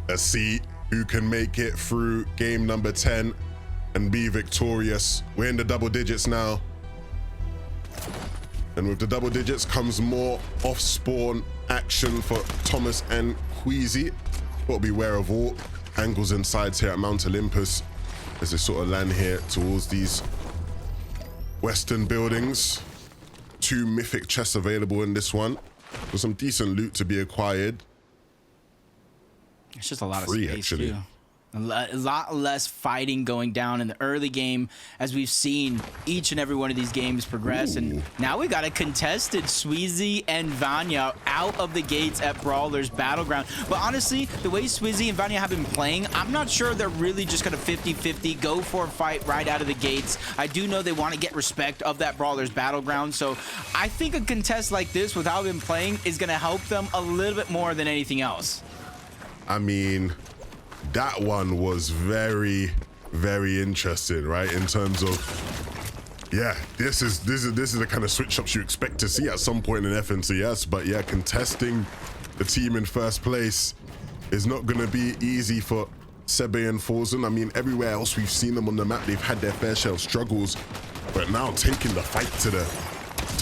Let's see who can make it through game number 10 and be victorious. We're in the double digits now. And with the double digits comes more off-spawn action for Thomas and Queasy. Got to be aware of all angles and sides here at Mount Olympus as they sort of land here towards these western buildings. 2 mythic chests available in this one. With some decent loot to be acquired. It's just a lot of Free, space, actually. too. A lot less fighting going down in the early game as we've seen each and every one of these games progress. Ooh. And now we got a contested Swizzy and Vanya out of the gates at Brawler's Battleground. But honestly, the way Swizzy and Vanya have been playing, I'm not sure they're really just going to 50-50 go for a fight right out of the gates. I do know they want to get respect of that Brawler's Battleground. So I think a contest like this with how they've been playing is going to help them a little bit more than anything else. I mean, that one was very, very interesting, right? In terms of, yeah, this is the kind of switch ups you expect to see at some point in FNCS. But yeah, contesting the team in first place is not going to be easy for Sebe and Forzen. I mean, everywhere else we've seen them on the map, they've had their fair share of struggles. But now taking the fight to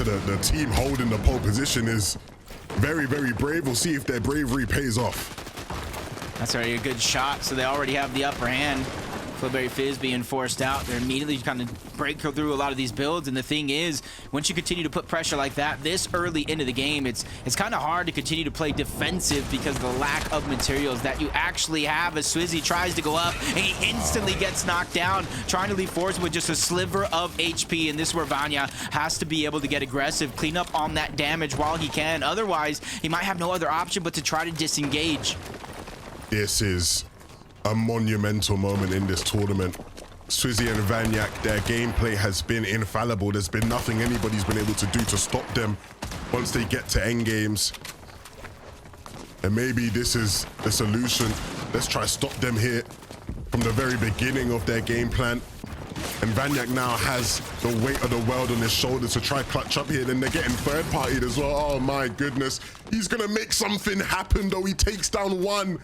the team holding the pole position is very, very brave. We'll see if their bravery pays off. That's already a good shot, so they already have the upper hand. Flipberry Fizz being forced out. They're immediately kind of break through a lot of these builds, and the thing is, once you continue to put pressure like that this early into the game, it's kind of hard to continue to play defensive because of the lack of materials that you actually have as Swizzy tries to go up, and he instantly gets knocked down, trying to leave Force with just a sliver of HP, and this is where Vanya has to be able to get aggressive, clean up on that damage while he can. Otherwise, he might have no other option but to try to disengage. This is a monumental moment in this tournament. Swizzy and Vanyak, their gameplay has been infallible. There's been nothing anybody's been able to do to stop them once they get to endgames. And maybe this is the solution. Let's try stop them here from the very beginning of their game plan. And Vanyak now has the weight of the world on his shoulders to try clutch up here. Then they're getting third-partied as well. Oh my goodness. He's gonna make something happen though. He takes down one.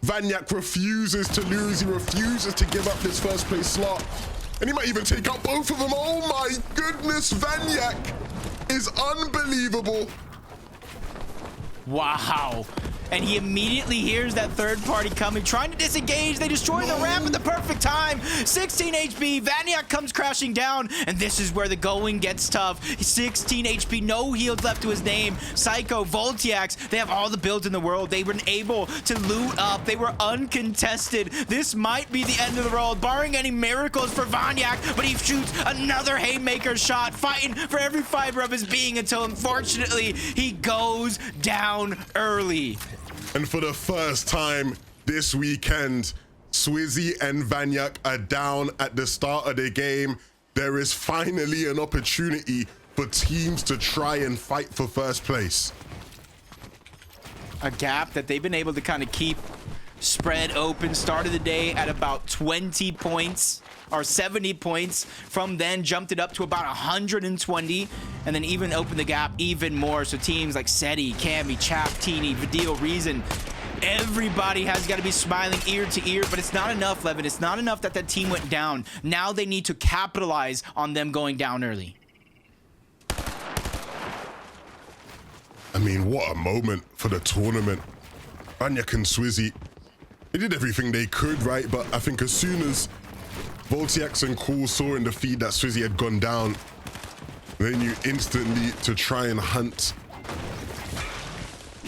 Vanyak refuses to lose. He refuses to give up this first place slot. And he might even take out both of them. Oh my goodness, Vanyak is unbelievable. Wow. And he immediately hears that third party coming, trying to disengage. They destroy the ramp at the perfect time. 16 HP, Vanyak comes crashing down, and this is where the going gets tough. 16 HP, no heals left to his name. Seyyto, Voltiax, they have all the builds in the world. They were able to loot up. They were uncontested. This might be the end of the road, barring any miracles for Vanyak, but he shoots another haymaker shot, fighting for every fiber of his being until, unfortunately, he goes down early. And for the first time this weekend, Swizzy and Vanyak are down at the start of the game. There is finally an opportunity for teams to try and fight for first place. A gap that they've been able to kind of keep spread open. Started the day at about 20 points or 70 points. From then jumped it up to about 120, and then even opened the gap even more. So teams like Seti, Cammy, Chap, Teeny, Vidil, Reason, everybody has got to be smiling ear to ear, but it's not enough, Levin. It's not enough that that team went down. Now they need to capitalize on them going down early. I mean, what a moment for the tournament. Vanyak and Swizzy, they did everything they could, right? But I think as soon as Voltiax and Cool saw in the feed that Swizzy had gone down, they knew instantly to try and hunt.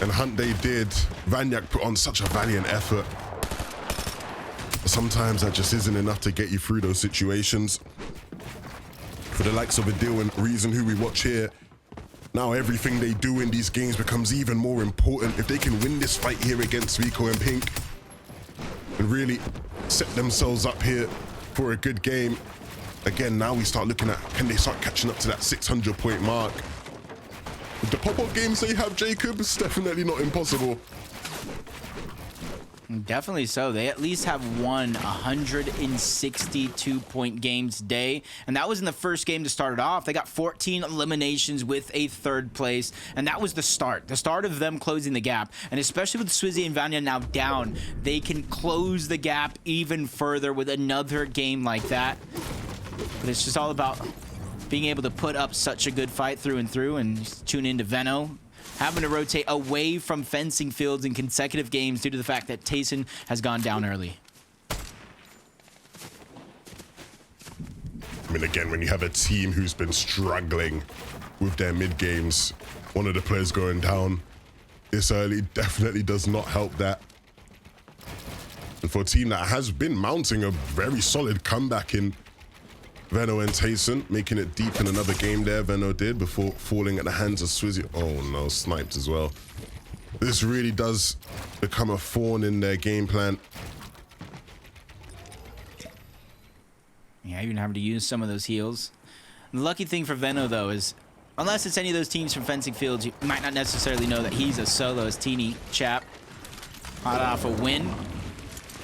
And hunt they did. Vanyak put on such a valiant effort. But sometimes that just isn't enough to get you through those situations. For the likes of Adil and Reason, who we watch here, now everything they do in these games becomes even more important. If they can win this fight here against Rico and Pink and really set themselves up here for a good game. Again, now we start looking at, can they start catching up to that 600 point mark? With the pop-up games they have, Jacob, it's definitely not impossible. Definitely so. They at least have won 162-point games today, and that was in the first game to start it off. They got 14 eliminations with a third place, and that was the start of them closing the gap. And especially with Swizzy and Vanya now down, they can close the gap even further with another game like that. But it's just all about being able to put up such a good fight through and through, and just tune into Venno having to rotate away from fencing fields in consecutive games due to the fact that Tayson has gone down early. I mean, again, when you have a team who's been struggling with their mid games, one of the players going down this early definitely does not help that. And for a team that has been mounting a very solid comeback in Venno and Tayson, making it deep in another game there, Venno did, before falling at the hands of Swizzy. Oh no, sniped as well. This really does become a thorn in their game plan. Yeah, even having to use some of those heals. The lucky thing for Venno, though, is unless it's any of those teams from fencing fields, you might not necessarily know that he's a solo as teeny chap. Hot off a win.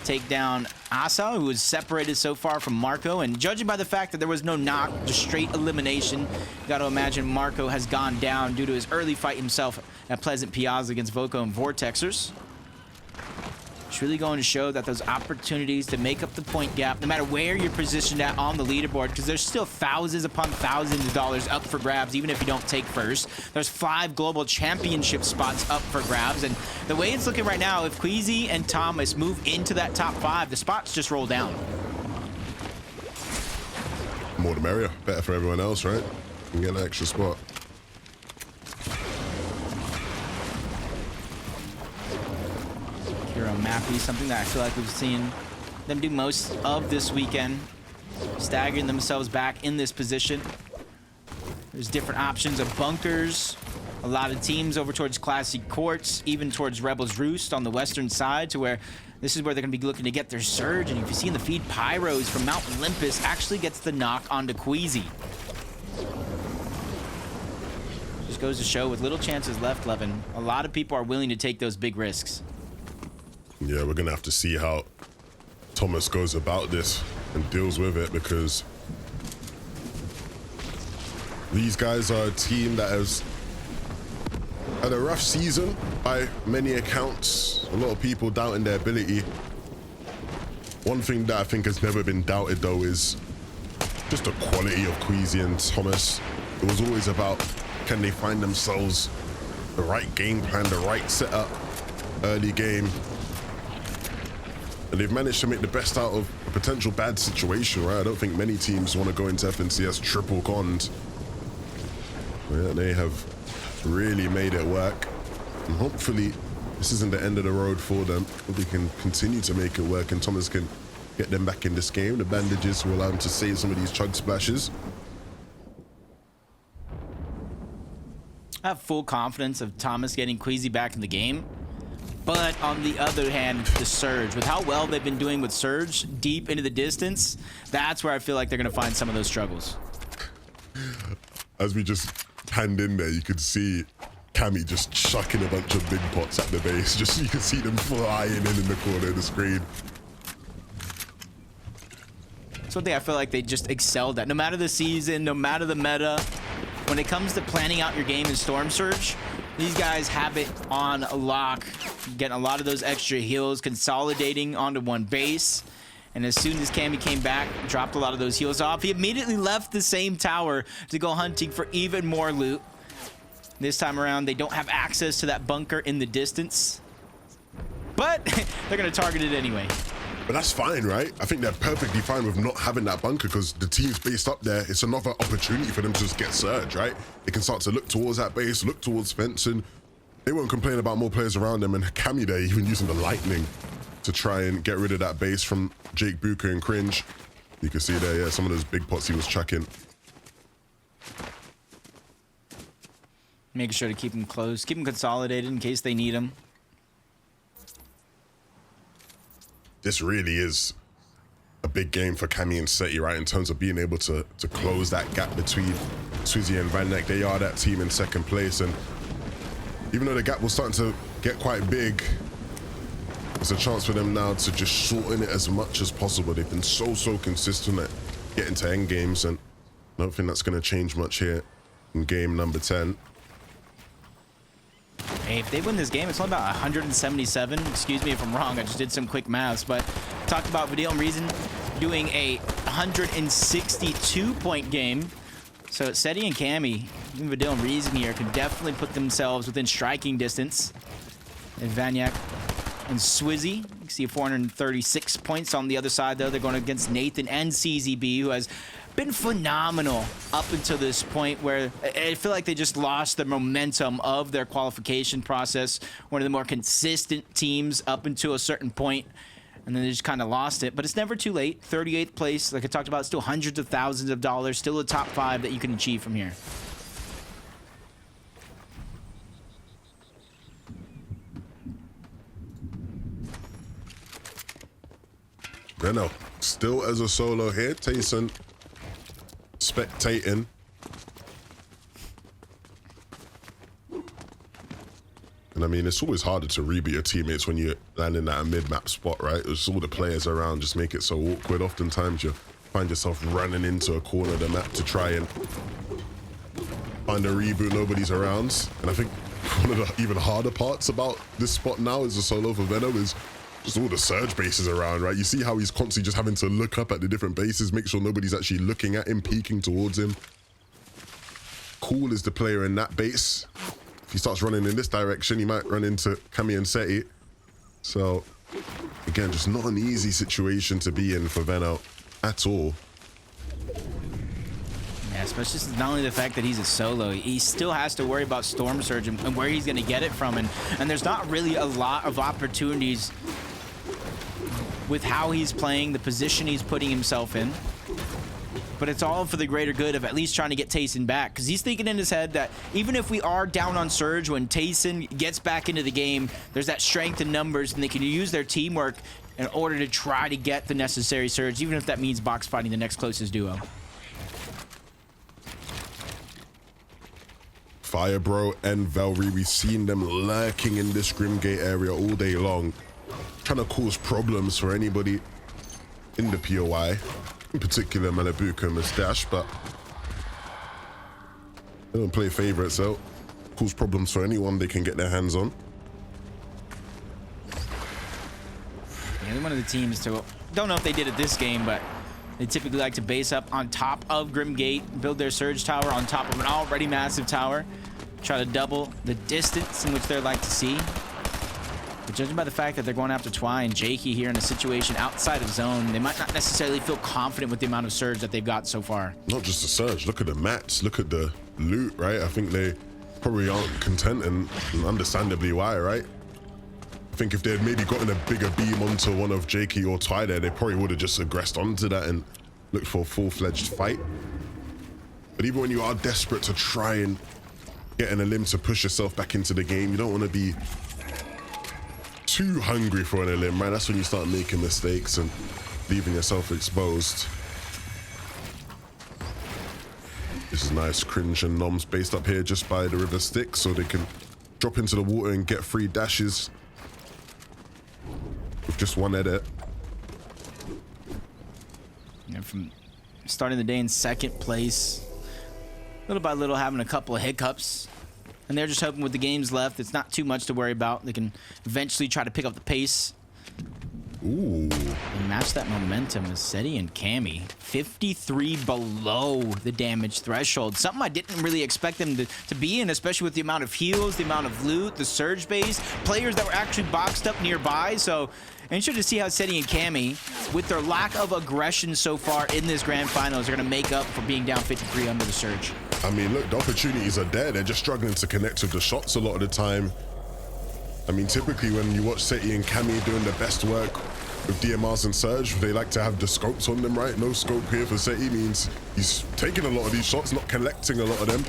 Take down Asa, who was separated so far from Marco, and judging by the fact that there was no knock, just straight elimination, you got to imagine Marco has gone down due to his early fight himself at Pleasant Piazza against Voco and Vortexers. It's really going to show that those opportunities to make up the point gap, no matter where you're positioned at on the leaderboard, because there's still thousands upon thousands of dollars up for grabs, even if you don't take first. There's 5 global championship spots up for grabs, and the way it's looking right now, if Queasy and Thomas move into that top 5, the spots just roll down. More the merrier. Better for everyone else, right? You can get an extra spot. Hero Mappy, something that I feel like we've seen them do most of this weekend, staggering themselves back in this position. There's different options of bunkers, a lot of teams over towards Classic Courts, even towards Rebels Roost on the western side, to where this is where they're going to be looking to get their surge. And if you see in the feed, Pyros from Mount Olympus actually gets the knock onto Queasy. Just goes to show, with little chances left, Levin, a lot of people are willing to take those big risks. Yeah, we're gonna have to see how Thomas goes about this and deals with it, because these guys are a team that has had a rough season by many accounts. A lot of people doubting their ability. One thing that I think has never been doubted, though, is just the quality of Queasy and Thomas. It was always about, can they find themselves the right game plan, the right setup, early game. And they've managed to make the best out of a potential bad situation, right? I don't think many teams want to go into FNCS triple conned. Yeah, they have really made it work. And hopefully this isn't the end of the road for them. Hope they can continue to make it work and Thomas can get them back in this game. The bandages will allow him to save some of these chug splashes. I have full confidence of Thomas getting Queasy back in the game. But on the other hand, the Surge, with how well they've been doing with Surge deep into the distance, that's where I feel like they're going to find some of those struggles. As we just panned in there, you could see Cammy just chucking a bunch of big pots at the base. Just you can see them flying in the corner of the screen. That's one thing I feel like they just excelled at. No matter the season, no matter the meta, when it comes to planning out your game in Storm Surge, these guys have it on lock, getting a lot of those extra heals, consolidating onto one base. And as soon as Cammy came back, dropped a lot of those heals off, he immediately left the same tower to go hunting for even more loot. This time around, they don't have access to that bunker in the distance, but they're going to target it anyway. But that's fine, right? I think they're perfectly fine with not having that bunker because the team's based up there. It's another opportunity for them to just get surge, right? They can start to look towards that base, look towards fencing. They won't complain about more players around them. And Cammy there even using the lightning to try and get rid of that base from Jake Buka and Cringe. You can see there, yeah, some of those big pots he was chucking. Making sure to keep them close, keep them consolidated in case they need them. This really is a big game for Cammy and Seyyto, right? In terms of being able to close that gap between Swizzy and Vanyak. They are that team in second place. And even though the gap was starting to get quite big, It's a chance for them now to just shorten it as much as possible. They've been so consistent at getting to end games, and I don't think that's going to change much here in game number 10. Hey, if they win this game, it's only about 177. Excuse me if I'm wrong. I just did some quick maths, but talked about Vidal and Reason doing a 162-point game. So Seyyto and Cammy, even Vidal and Reason here, can definitely put themselves within striking distance. And Vanyak and Swizzy, you can see 436 points on the other side, though. They're going against Nathan and CZB, who has been phenomenal up until this point, where I feel like they just lost the momentum of their qualification process. One of the more consistent teams up until a certain point, and then they just kind of lost it. But it's never too late. 38th place, like I talked about, still hundreds of thousands of dollars, still a top 5 that you can achieve from here. Reno still as a solo here. Tayson spectating. And I mean, it's always harder to rebeat your teammates when you're landing at a mid-map spot, right? There's all the players around just make it so awkward. Oftentimes you find yourself running into a corner of the map to try and find a reboot. Nobody's around. And I think one of the even harder parts about this spot now is a solo for Veno is just all the surge bases around, right? You see how he's constantly just having to look up at the different bases, make sure nobody's actually looking at him, peeking towards him. Cool is the player in that base. If he starts running in this direction, he might run into Cammy and Seyyto. So, again, just not an easy situation to be in for Veno at all. Yeah, especially since not only the fact that he's a solo, he still has to worry about Storm Surge and where he's going to get it from. And there's not really a lot of opportunities with how he's playing, the position he's putting himself in. But it's all for the greater good of at least trying to get Tayson back, because he's thinking in his head that even if we are down on Surge, when Tayson gets back into the game, there's that strength in numbers, and they can use their teamwork in order to try to get the necessary Surge, even if that means box fighting the next closest duo. Firebro and Velry, we've seen them lurking in this Grimgate area all day long, trying to cause problems for anybody in the POI, in particular Malibuka and Mustache, but they don't play favorites, so cause problems for anyone they can get their hands on. Yeah, they're one of the teams to, don't know if they did it this game, but they typically like to base up on top of Grimgate, build their Surge Tower on top of an already massive tower, try to double the distance in which they'd like to see. But judging by the fact that they're going after Twy and Jakey here in a situation outside of zone, they might not necessarily feel confident with the amount of Surge that they've got so far. Not just the Surge, look at the mats, look at the loot, right? I think they probably aren't content, and understandably why, right? I think if they had maybe gotten a bigger beam onto one of Jakey or Twy there, they probably would have just aggressed onto that and looked for a full-fledged fight. But even when you are desperate to try and get in a limb to push yourself back into the game, you don't want to be too hungry for an elim, right? That's when you start making mistakes and leaving yourself exposed. This is nice. Cringe and Noms based up here just by the river Styx, so they can drop into the water and get free dashes with just one edit. Yeah, from starting the day in second place, little by little having a couple of hiccups. And they're just hoping with the games left, it's not too much to worry about. They can eventually try to pick up the pace. Ooh. And match that momentum with Seyyto and Cammy. 53 below the damage threshold. Something I didn't really expect them to be in, especially with the amount of heals, the amount of loot, the surge base, players that were actually boxed up nearby. So interested to see how Seyyto and Cammy, with their lack of aggression so far in this grand finals, are going to make up for being down 53 under the surge. I mean, look, the opportunities are there. They're just struggling to connect with the shots a lot of the time. I mean, typically when you watch Seyyto and Cammy doing their best work with DMRs and Surge, they like to have the scopes on them, right? No scope here for Seyyto means he's taking a lot of these shots, not collecting a lot of them.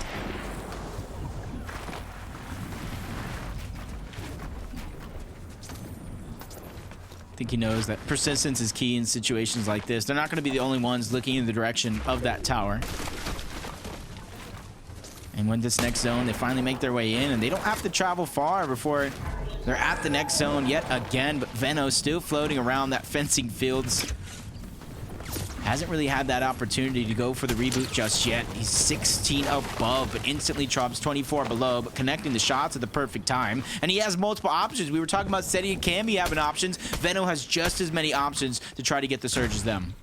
I think he knows that persistence is key in situations like this. They're not going to be the only ones looking in the direction of that tower. And when this next zone, they finally make their way in, and they don't have to travel far before they're at the next zone yet again. But Venno still floating around that fencing fields. Hasn't really had that opportunity to go for the reboot just yet. He's 16 above, but instantly drops 24 below, but connecting the shots at the perfect time. And he has multiple options. We were talking about Seyyto and Camby having options. Venno has just as many options to try to get the surge as them.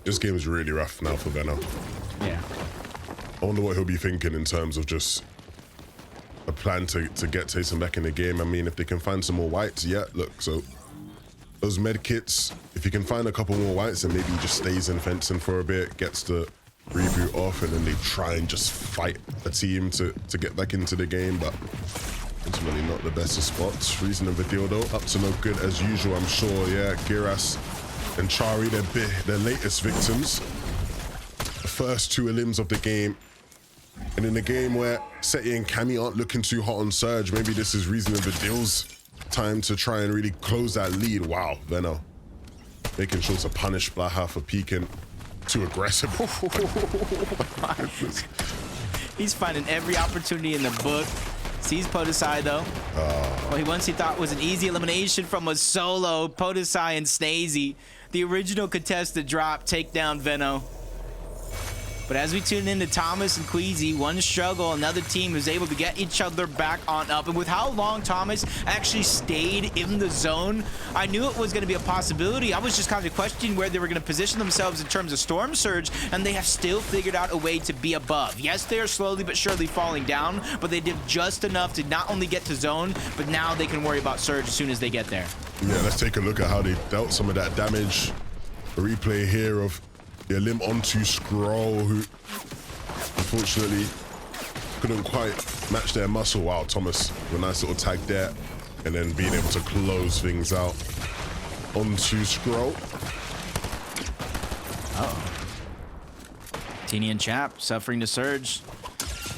This game is really rough now for Venno. Yeah. I wonder what he'll be thinking in terms of just a plan to get Taysom back in the game. I mean, if they can find some more whites, yeah, look, so those med kits, if you can find a couple more whites and maybe he just stays in fencing for a bit, gets the reboot off, and then they try and just fight a team to get back into the game, but ultimately not the best of spots. Reason of the deal though, up to no good as usual, I'm sure. Yeah, Giras and Chari, their latest victims. The first two limbs of the game. And in a game where Seyyto and Cammy aren't looking too hot on Surge, maybe this is Reason of the Deal's time to try and really close that lead. Wow, Venno making sure to punish Blaha for peeking too aggressive. He's finding every opportunity in the book. Sees Podesai though. Well, he thought was an easy elimination from a solo Podesai and Snazy. The original contested drop, take down Venno. But as we tune into Thomas and Queasy, one struggle, another team was able to get each other back on up. And with how long Thomas actually stayed in the zone, I knew it was going to be a possibility. I was just kind of questioning where they were going to position themselves in terms of Storm Surge, and they have still figured out a way to be above. Yes, they are slowly but surely falling down, but they did just enough to not only get to zone, but now they can worry about Surge as soon as they get there. Yeah, let's take a look at how they dealt some of that damage. A replay here of the limb onto Scroll, who unfortunately couldn't quite match their muscle. Wow, Thomas with a nice little tag there, and then being able to close things out onto Scroll. Teeny and Chap suffering to Surge.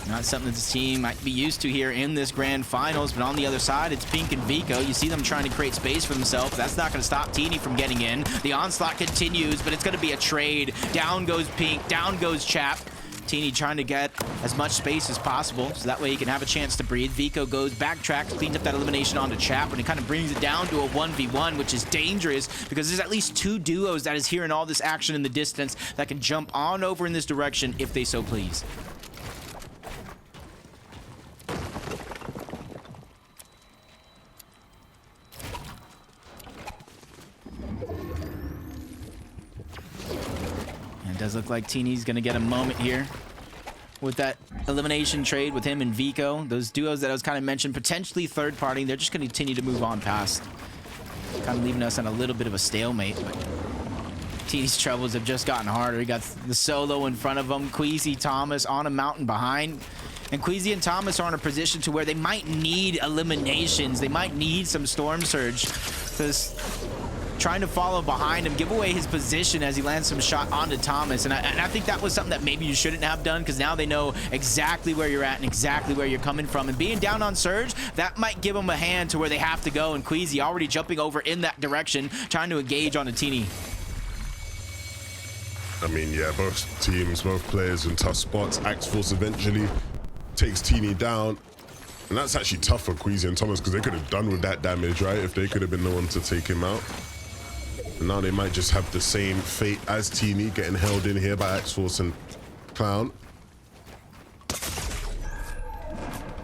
Not something that this team might be used to here in this grand finals, but on the other side, it's Pink and Vico. You see them trying to create space for themselves. That's not going to stop Teeny from getting in. The onslaught continues, but it's going to be a trade. Down goes Pink, down goes Chap. Teeny trying to get as much space as possible, so that way he can have a chance to breathe. Vico goes, backtracks, cleans up that elimination onto Chap, and it kind of brings it down to a 1v1, which is dangerous because there's at least two duos that is hearing all this action in the distance that can jump on over in this direction if they so please. Does look like Teeny's gonna get a moment here with that elimination trade with him and Vico. Those duos that I was kind of mentioned, potentially third party, they're just gonna continue to move on past. Kind of leaving us on a little bit of a stalemate, but Teeny's troubles have just gotten harder. He got the solo in front of him, Queasy, Thomas on a mountain behind. And Queasy and Thomas are in a position to where they might need eliminations. They might need some Storm Surge. Because trying to follow behind him, give away his position as he lands some shot onto Thomas. And I think that was something that maybe you shouldn't have done, because now they know exactly where you're at and exactly where you're coming from. And being down on Surge, that might give them a hand to where they have to go. And Queasy already jumping over in that direction, trying to engage on a Teeny. I mean, yeah, both teams, both players in tough spots. Axe Force eventually takes Teeny down. And that's actually tough for Queasy and Thomas, because they could have done with that damage, right? If they could have been the one to take him out. And now they might just have the same fate as Teeny, getting held in here by Axe Force and Clown.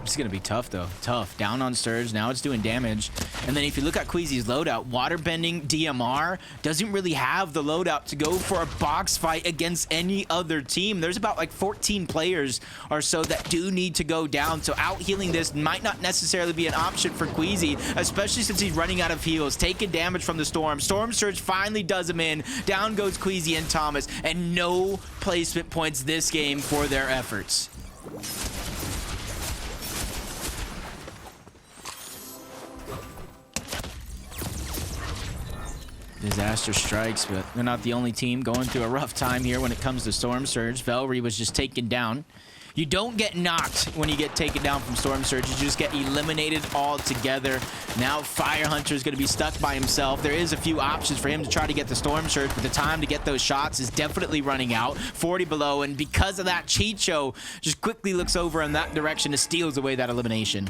It's going to be tough, though. Tough. Down on Surge. Now it's doing damage. And then if you look at Queasy's loadout, Waterbending DMR doesn't really have the loadout to go for a box fight against any other team. There's about like 14 players or so that do need to go down. So out healing this might not necessarily be an option for Queasy, especially since he's running out of heals, taking damage from the Storm. Storm Surge finally does him in. Down goes Queasy and Thomas, and no placement points this game for their efforts. Disaster strikes, but they're not the only team going through a rough time here when it comes to Storm Surge. Velry was just taken down. You don't get knocked when you get taken down from Storm Surge. You just get eliminated altogether. Now Fire Hunter is going to be stuck by himself. There is a few options for him to try to get the Storm Surge, but the time to get those shots is definitely running out. 40 below, and because of that, Seyyto just quickly looks over in that direction and steals away that elimination.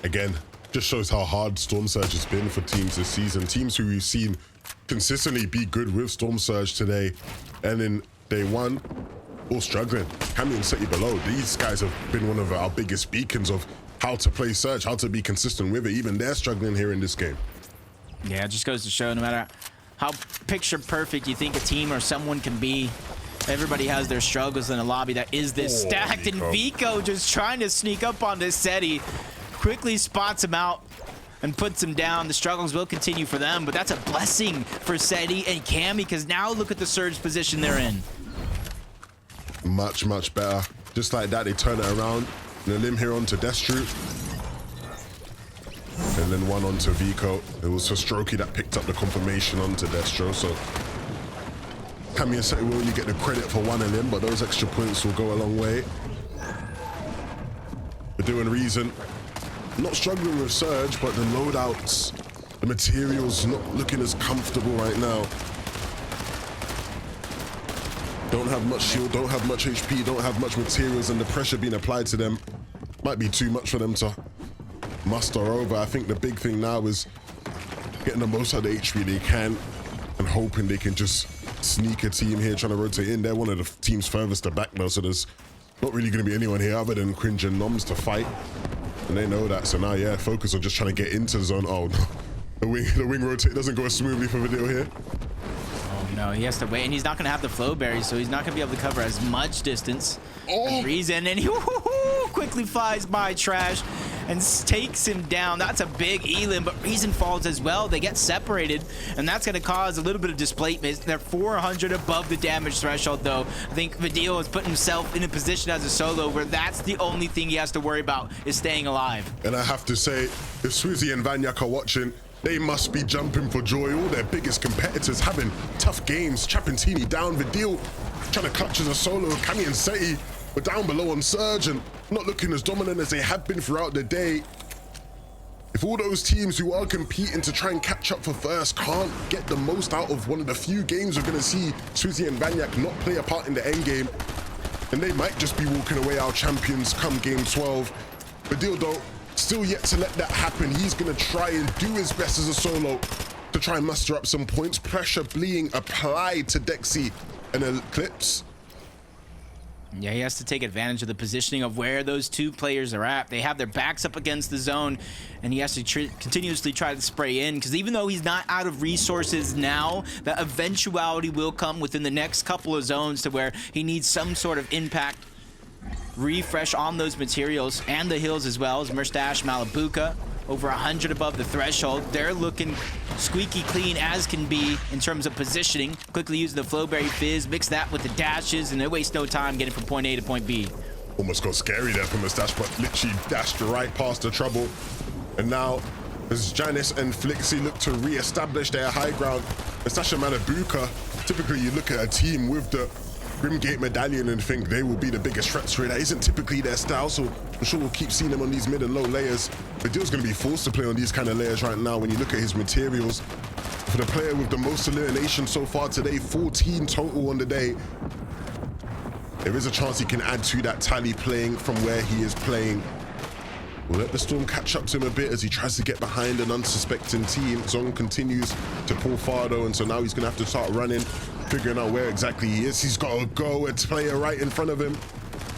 Again, just shows how hard Storm Surge has been for teams this season. Teams who we've seen consistently be good with Storm Surge today, and in day one, all struggling. Cammy and Seyyto below. These guys have been one of our biggest beacons of how to play Surge, how to be consistent with it. Even they're struggling here in this game. Yeah, it just goes to show no matter how picture perfect you think a team or someone can be, everybody has their struggles in a lobby that is this stacked. And Vico just trying to sneak up on this Seyyto. Quickly spots him out and puts him down. The struggles will continue for them, but that's a blessing for Seyyto and Cammy, because now look at the Surge position they're in. Much, much better. Just like that, they turn it around. And a limb here onto Destru. And then one onto Vico. It was for Strokey that picked up the confirmation onto Destro. So Cammy and Seyyto will only get the credit for one of them, but those extra points will go a long way. We're doing reason. Not struggling with Surge, but the loadouts, the materials not looking as comfortable right now. Don't have much shield, don't have much HP, don't have much materials, and the pressure being applied to them might be too much for them to muster over. I think the big thing now is getting the most out of the HP they can and hoping they can just sneak a team here trying to rotate in. They're one of the teams furthest to back now, so there's not really going to be anyone here other than Cringe and Noms to fight. And they know that, so now, yeah, focus on just trying to get into the zone. Oh, no. The wing rotate doesn't go as smoothly for Video here. Oh, no, he has to wait, and he's not going to have the flow berries, so he's not going to be able to cover as much distance as Reason. And he quickly flies by Trash and takes him down. That's a big elim, but Reason falls as well. They get separated, and that's going to cause a little bit of displacement. They're 400 above the damage threshold, though. I think Vidil has put himself in a position as a solo where that's the only thing he has to worry about is staying alive. And I have to say, if Swizzy and Vanyak are watching, they must be jumping for joy. All their biggest competitors having tough games. Chapentini down, Vidil trying to clutch as a solo. Cammy and Seyyto were down below on Surge and not looking as dominant as they have been throughout the day. If all those teams who are competing to try and catch up for first can't get the most out of one of the few games we're going to see Swizzy and Vanyak not play a part in the end game, then they might just be walking away our champions come game 12. Vidil though, still yet to let that happen. He's going to try and do his best as a solo to try and muster up some points. Pressure being applied to Dexy and Eclipse. Yeah, he has to take advantage of the positioning of where those two players are at. They have their backs up against the zone, and he has to continuously try to spray in, because even though he's not out of resources now, that eventuality will come within the next couple of zones to where he needs some sort of impact refresh on those materials and the hills as well. As Murstache, Malabuka over 100 above the threshold. They're looking squeaky clean as can be in terms of positioning. Quickly using the Flowberry Fizz, mix that with the dashes, and they waste no time getting from point A to point B. Almost got scary there for Murstache, but literally dashed right past the trouble. And now, as Janice and Flixie look to re-establish their high ground, Murstache and Malabuka, typically you look at a team with the Grimgate medallion and think they will be the biggest threats for it. That isn't typically their style, so I'm sure we'll keep seeing them on these mid and low layers. Vidil's going to be forced to play on these kind of layers right now when you look at his materials. For the player with the most elimination so far today, 14 total on the day, there is a chance he can add to that tally playing from where he is playing. We'll let the Storm catch up to him a bit as he tries to get behind an unsuspecting team. Zong continues to pull far though, and so now he's going to have to start running, figuring out where exactly he is. He's got to go and player right in front of him.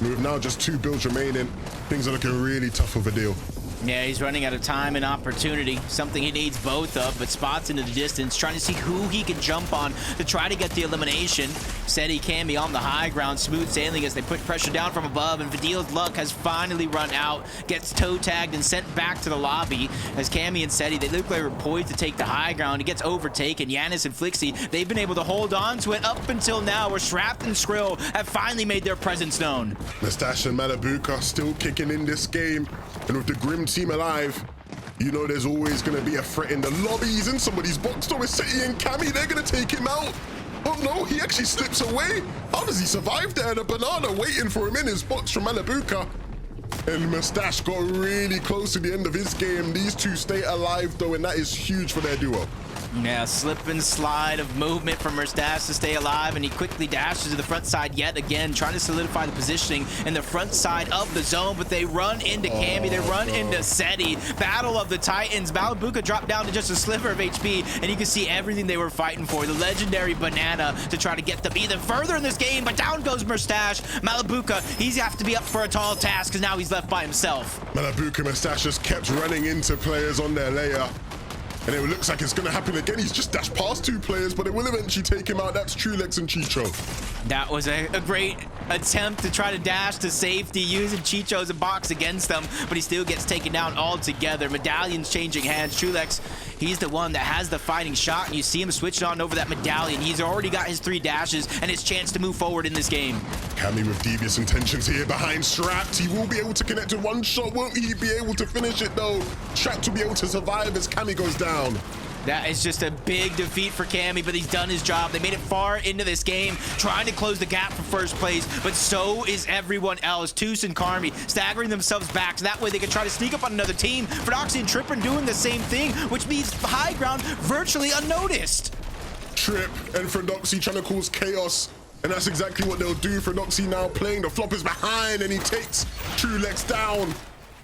With now just 2 builds remaining, things are looking really tough for Vidil. Yeah, he's running out of time and opportunity, something he needs both of, but spots into the distance, trying to see who he can jump on to try to get the elimination. Said he can be on the high ground, smooth sailing as they put pressure down from above, and Vidil's luck has finally run out, gets toe tagged and sent back to the lobby. As Cammy and Seyyto, they look like they're poised to take the high ground. He gets overtaken. Yanis and Flixie, they've been able to hold on to it up until now, where Shraft and Skrill have finally made their presence known. Murstache and Malabuka still kicking in this game, and with the Grim team alive, you know there's always going to be a threat in the lobbies. In somebody's box though, with Seyyto and Cammy, they're going to take him out. Oh no, he actually slips away. How does he survive there? And a banana waiting for him in his box from Malabuka. And Mustache got really close to the end of his game. These two stay alive though, and that is huge for their duo. Yeah, slip and slide of movement from Mustache to stay alive, and he quickly dashes to the front side yet again, trying to solidify the positioning in the front side of the zone, but they run into Cammy, they run into Seyyto. Battle of the Titans. Malabuka dropped down to just a sliver of HP, and you can see everything they were fighting for. The legendary banana to try to get them even further in this game, but down goes Mustache. Malabuka, he's have to be up for a tall task, because now he's left by himself. Malabuka Mustache just kept running into players on their layer. And it looks like it's going to happen again. He's just dashed past two players, but it will eventually take him out. That's Trulex and Chicho. That was a great attempt to try to dash to safety using Chicho as a box against them, but he still gets taken down altogether. Medallion's changing hands. Trulex, he's the one that has the fighting shot, and you see him switching on over that medallion. He's already got his 3 dashes and his chance to move forward in this game. Cammy with devious intentions here behind Strapped. He will be able to connect to one shot. Won't he be able to finish it though? Strapped will be able to survive as Cammy goes down. That is just a big defeat for Cammy, but he's done his job. They made it far into this game, trying to close the gap for first place, but so is everyone else. Toos and Carmy staggering themselves back, so that way they can try to sneak up on another team. Fordoxy and Trippin doing the same thing, which means high ground virtually unnoticed. Trip and Fordoxy trying to cause chaos, and that's exactly what they'll do. Fordoxy now playing the floppers behind, and he takes Trulex down.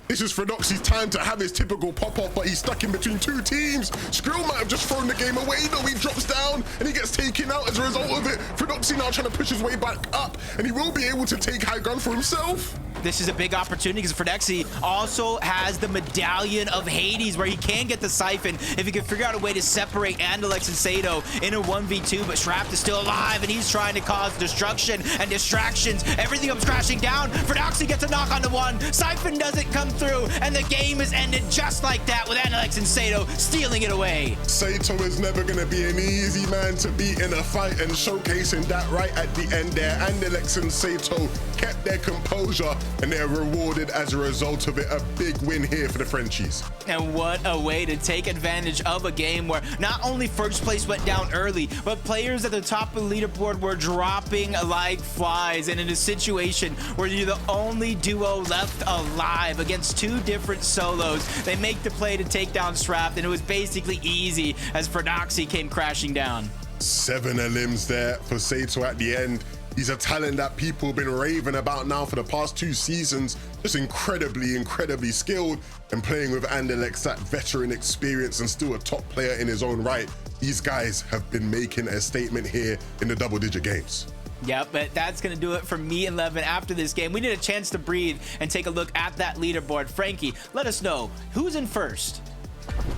This is Fordoxy's time to have his typical pop-off, but he's stuck in between two teams. Skrill might have just thrown the game away, though. He drops down, and he gets taken out as a result of it. Fordoxy now trying to push his way back up, and he will be able to take high ground for himself. This is a big opportunity because Fordoxy also has the Medallion of Hades, where he can get the Siphon if he can figure out a way to separate Andilex and Seyyto in a 1v2, but Shrapt is still alive, and he's trying to cause destruction and distractions. Everything comes crashing down. Fordoxy gets a knock on the one. Siphon doesn't come through, and the game is ended just like that with Andilex and Seyyto stealing it away. Seyyto is never going to be an easy man to beat in a fight, and showcasing that right at the end there. Andilex and Seyyto kept their composure, and they're rewarded as a result of it. A big win here for the Frenchies. And what a way to take advantage of a game where not only first place went down early, but players at the top of the leaderboard were dropping like flies. And in a situation where you're the only duo left alive against 2 different solos, they make the play to take down Strapped, and it was basically easy as Fordoxy came crashing down. 7 elims there for Seyyto at the end. He's a talent that people have been raving about now for the past 2 seasons. Just incredibly skilled, and playing with Andilex, that veteran experience, and still a top player in his own right. These guys have been making a statement here in the double-digit games. Yep, but that's going to do it for me and Levin after this game. We need a chance to breathe and take a look at that leaderboard. Frankie, let us know who's in first.